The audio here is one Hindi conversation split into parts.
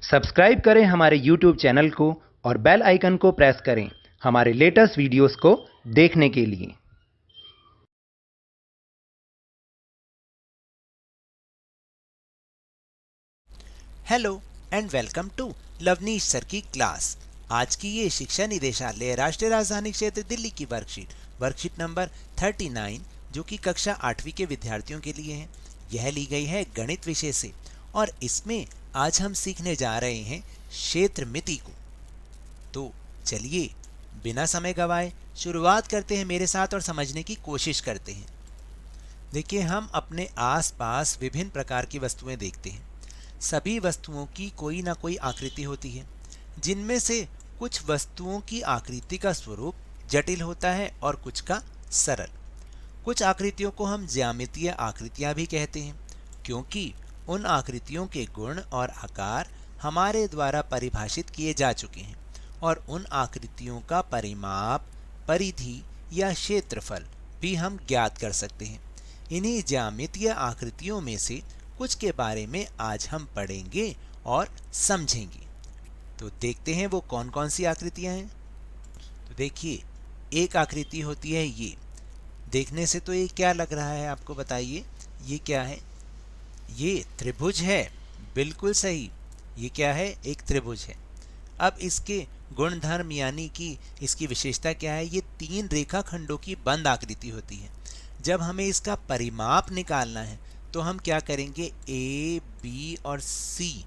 सब्सक्राइब करें हमारे YouTube चैनल को और बेल आइकन को प्रेस करें हमारे लेटेस्ट वीडियोस को देखने के लिए। Hello and welcome to Lovnish sir की क्लास। आज की ये शिक्षा निदेशालय राष्ट्रीय राजधानी क्षेत्र दिल्ली की वर्कशीट नंबर 39 जो कि कक्षा 8वीं के विद्यार्थियों के लिए है। यह ली गई है गणित विषय से और इसमें आज हम सीखने जा रहे हैं क्षेत्र मिति को। तो चलिए बिना समय गवाए शुरुआत करते हैं मेरे साथ और समझने की कोशिश करते हैं। देखिए, हम अपने आसपास विभिन्न प्रकार की वस्तुएं देखते हैं। सभी वस्तुओं की कोई ना कोई आकृति होती है, जिनमें से कुछ वस्तुओं की आकृति का स्वरूप जटिल होता है और कुछ का सरल। कुछ आकृतियों को हम ज्यामितीय आकृतियां भी कहते हैं, क्योंकि उन आकृतियों के गुण और आकार हमारे द्वारा परिभाषित किए जा चुके हैं और उन आकृतियों का परिमाप, परिधि या क्षेत्रफल भी हम ज्ञात कर सकते हैं। इन्हीं ज्यामितीय आकृतियों में से कुछ के बारे में आज हम पढ़ेंगे और समझेंगे। तो देखते हैं वो कौन कौन सी आकृतियां हैं। तो देखिए, एक आकृति होती है ये। देखने से तो ये क्या लग रहा है, आपको बताइए, ये क्या है? ये त्रिभुज है। बिल्कुल सही, ये क्या है? एक त्रिभुज है। अब इसके गुणधर्म यानी कि इसकी विशेषता क्या है? ये 3 रेखाखंडों की बंद आकृति होती है। जब हमें इसका परिमाप निकालना है तो हम क्या करेंगे? ए, बी और सी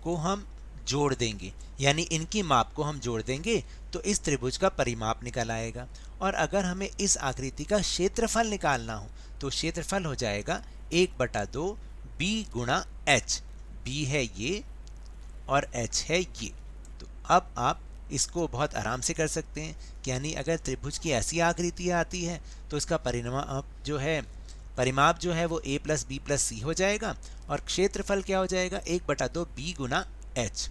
को हम जोड़ देंगे, यानी इनकी माप को हम जोड़ देंगे तो इस त्रिभुज का परिमाप निकल आएगा। और अगर हमें इस आकृति का क्षेत्रफल निकालना हो तो क्षेत्रफल हो जाएगा 1/2 बी गुणा एच। बी है ये और एच है ये। तो अब आप इसको बहुत आराम से कर सकते हैं, यानी अगर त्रिभुज की ऐसी आकृति आती है तो इसका परिमाप जो है वो a + b + c हो जाएगा और क्षेत्रफल क्या हो जाएगा? 1/2 b गुना h।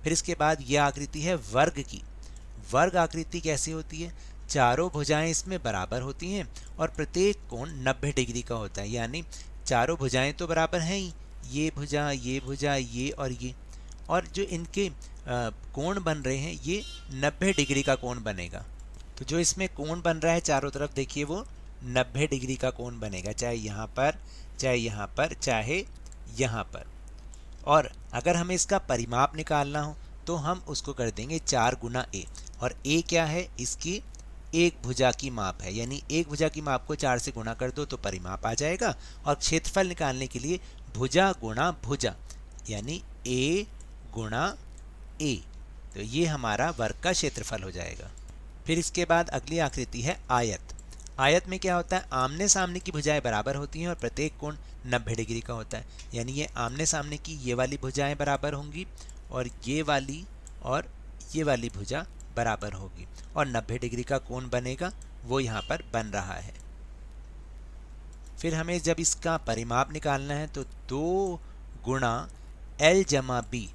फिर इसके बाद यह आकृति है वर्ग की। वर्ग आकृति कैसी होती है? चारों भुजाएं इसमें बराबर होती हैं और प्रत्येक कोण 90 डिग्री का होता है, यानी चारों भुजाएं तो बराबर हैं ही, ये भुजा, ये भुजा, ये और ये, और जो इनके कोण बन रहे हैं ये 90 डिग्री का कोण बनेगा। तो जो इसमें कोण बन रहा है चारों तरफ, देखिए वो 90 डिग्री का कोण बनेगा, चाहे यहाँ पर, चाहे यहाँ पर, चाहे यहाँ पर। और अगर हमें इसका परिमाप निकालना हो तो हम उसको कर देंगे 4 गुना a। और a क्या है? इसकी एक भुजा की माप है, यानी एक भुजा की माप को 4 से गुणा कर दो तो परिमाप आ जाएगा। और क्षेत्रफल निकालने के लिए भुजा गुणा भुजा, यानी a गुणा a। तो ये हमारा वर्ग का क्षेत्रफल हो जाएगा। फिर इसके बाद अगली आकृति है आयत। आयत में क्या होता है? आमने सामने की भुजाएं बराबर होती हैं और प्रत्येक कोण 90 डिग्री का होता है, यानी ये आमने सामने की ये वाली भुजाएं बराबर होंगी और ये वाली भुजा बराबर होगी और 90 डिग्री का कोण बनेगा, वो यहाँ पर बन रहा है। फिर हमें जब इसका परिमाप निकालना है तो 2 गुणा l जमा b।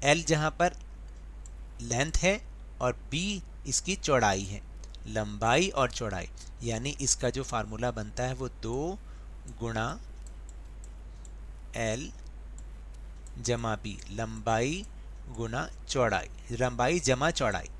l जहाँ पर लेंथ है और b इसकी चौड़ाई है, लंबाई और चौड़ाई, यानी इसका जो फार्मूला बनता है वो 2 गुणा l जमा b, लंबाई गुणा चौड़ाई, लंबाई जमा चौड़ाई।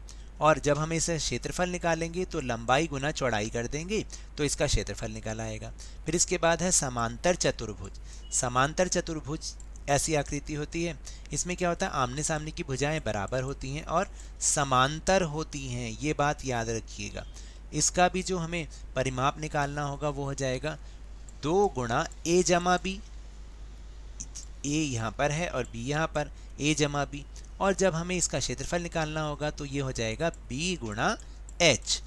और जब हम इसे क्षेत्रफल निकालेंगे तो लंबाई गुना चौड़ाई कर देंगे तो इसका क्षेत्रफल निकल आएगा। फिर इसके बाद है समांतर चतुर्भुज। समांतर चतुर्भुज ऐसी आकृति होती है, इसमें क्या होता है? आमने सामने की भुजाएं बराबर होती हैं और समांतर होती हैं, ये बात याद रखिएगा। इसका भी जो हमें परिमाप निकालना होगा वो हो जाएगा 2 गुणा a जमा b। a यहाँ पर है और b यहाँ पर, a जमा b। और जब हमें इसका क्षेत्रफल निकालना होगा तो ये हो जाएगा b गुणा h।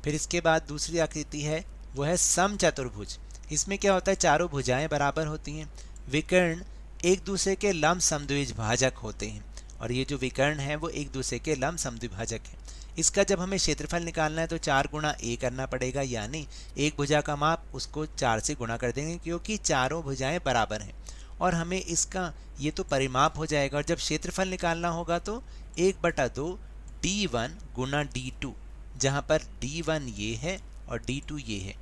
फिर इसके बाद दूसरी आकृति है वो है समचतुर्भुज। इसमें क्या होता है? चारों भुजाएं बराबर होती हैं, विकर्ण एक दूसरे के लंब समद्विभाजक होते हैं और ये जो विकर्ण है वो एक दूसरे के लंब समद्विभाजक है। इसका जब हमें क्षेत्रफल निकालना है तो 4 गुणा a करना पड़ेगा, यानी एक भुजा का माप उसको 4 से गुणा कर देंगे क्योंकि चारों भुजाएं बराबर हैं। और हमें इसका ये तो परिमाप हो जाएगा और जब क्षेत्रफल निकालना होगा तो 1/2 d1 गुणा d2, जहाँ पर d1 ये है और d2 ये है,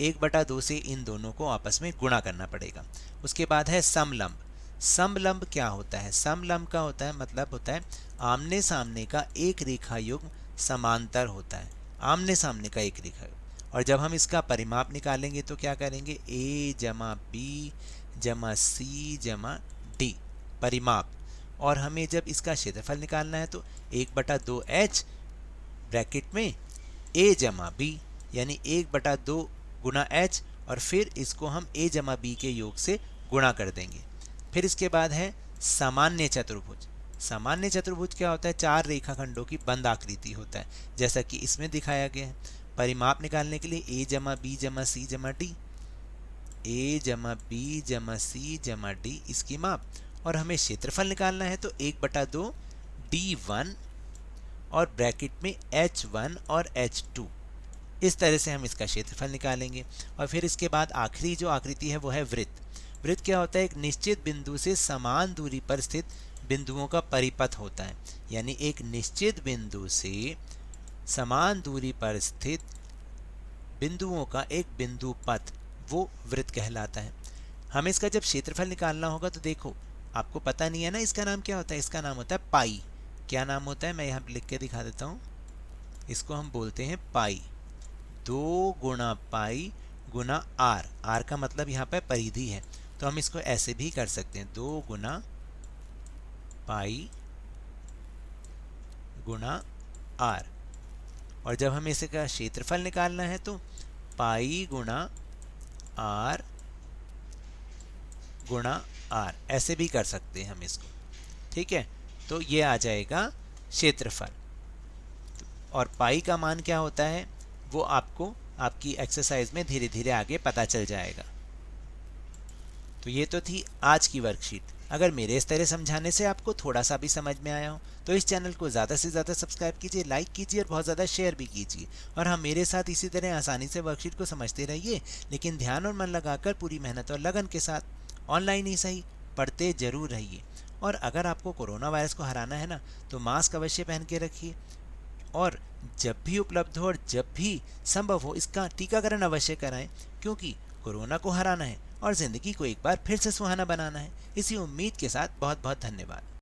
1/2 से इन दोनों को आपस में गुणा करना पड़ेगा। उसके बाद है समलंब। समलंब क्या होता है? समलंब का होता है मतलब होता है आमने सामने का एक रेखा युग्म समांतर होता है, आमने सामने का एक रेखा युग्म। और जब हम इसका परिमाप निकालेंगे तो क्या करेंगे? ए जमा बी जमा सी जमा डी परिमाप। और हमें जब इसका क्षेत्रफल निकालना है तो 1/2h ब्रैकेट में a जमा बी यानी 1/2 गुना h, और फिर इसको हम a जमा बी के योग से गुणा कर देंगे। फिर इसके बाद है सामान्य चतुर्भुज। सामान्य चतुर्भुज क्या होता है? 4 रेखाखंडों की बंद आकृति होता है, जैसा कि इसमें दिखाया गया है। परिमाप निकालने के लिए a जमा बी जमा सी जमा डी, a जमा बी जमा सी जमा डी इसकी माप। और हमें क्षेत्रफल निकालना है तो 1/2 d1 और ब्रैकेट में h1 और h2, इस तरह से हम इसका क्षेत्रफल निकालेंगे। और फिर इसके बाद आखिरी जो आकृति है वो है वृत्त। वृत्त क्या होता है? एक निश्चित बिंदु से समान दूरी पर स्थित बिंदुओं का परिपथ होता है, यानी एक निश्चित बिंदु से समान दूरी पर स्थित बिंदुओं का एक बिंदु पथ, वो वृत्त कहलाता है। हमें इसका जब क्षेत्रफल निकालना होगा तो देखो, आपको पता नहीं है ना इसका नाम क्या होता है? इसका नाम होता है पाई। क्या नाम होता है? मैं यहाँ लिख के दिखा देता हूँ। इसको हम बोलते हैं पाई। 2 गुणा पाई गुना आर। आर का मतलब यहाँ पे परिधि है, तो हम इसको ऐसे भी कर सकते हैं, 2 गुना पाई गुना आर। और जब हमें इसका क्षेत्रफल निकालना है तो पाई गुणा आर गुणा आर, ऐसे भी कर सकते हैं हम इसको। ठीक है, तो ये आ जाएगा क्षेत्रफल। और पाई का मान क्या होता है वो आपको आपकी एक्सरसाइज में धीरे धीरे आगे पता चल जाएगा। तो ये तो थी आज की वर्कशीट। अगर मेरे इस तरह समझाने से आपको थोड़ा सा भी समझ में आया हो तो इस चैनल को ज़्यादा से ज़्यादा सब्सक्राइब कीजिए, लाइक कीजिए और बहुत ज़्यादा शेयर भी कीजिए। और हाँ, मेरे साथ इसी तरह आसानी से वर्कशीट को समझते रहिए, लेकिन ध्यान और मन लगाकर पूरी मेहनत और लगन के साथ ऑनलाइन ही सही पढ़ते जरूर रहिए। और अगर आपको कोरोना वायरस को हराना है ना, तो मास्क अवश्य पहन के रखिए, और जब भी उपलब्ध हो और जब भी संभव हो इसका टीकाकरण अवश्य कराएं, क्योंकि कोरोना को हराना है और ज़िंदगी को एक बार फिर से सुहाना बनाना है। इसी उम्मीद के साथ बहुत बहुत धन्यवाद।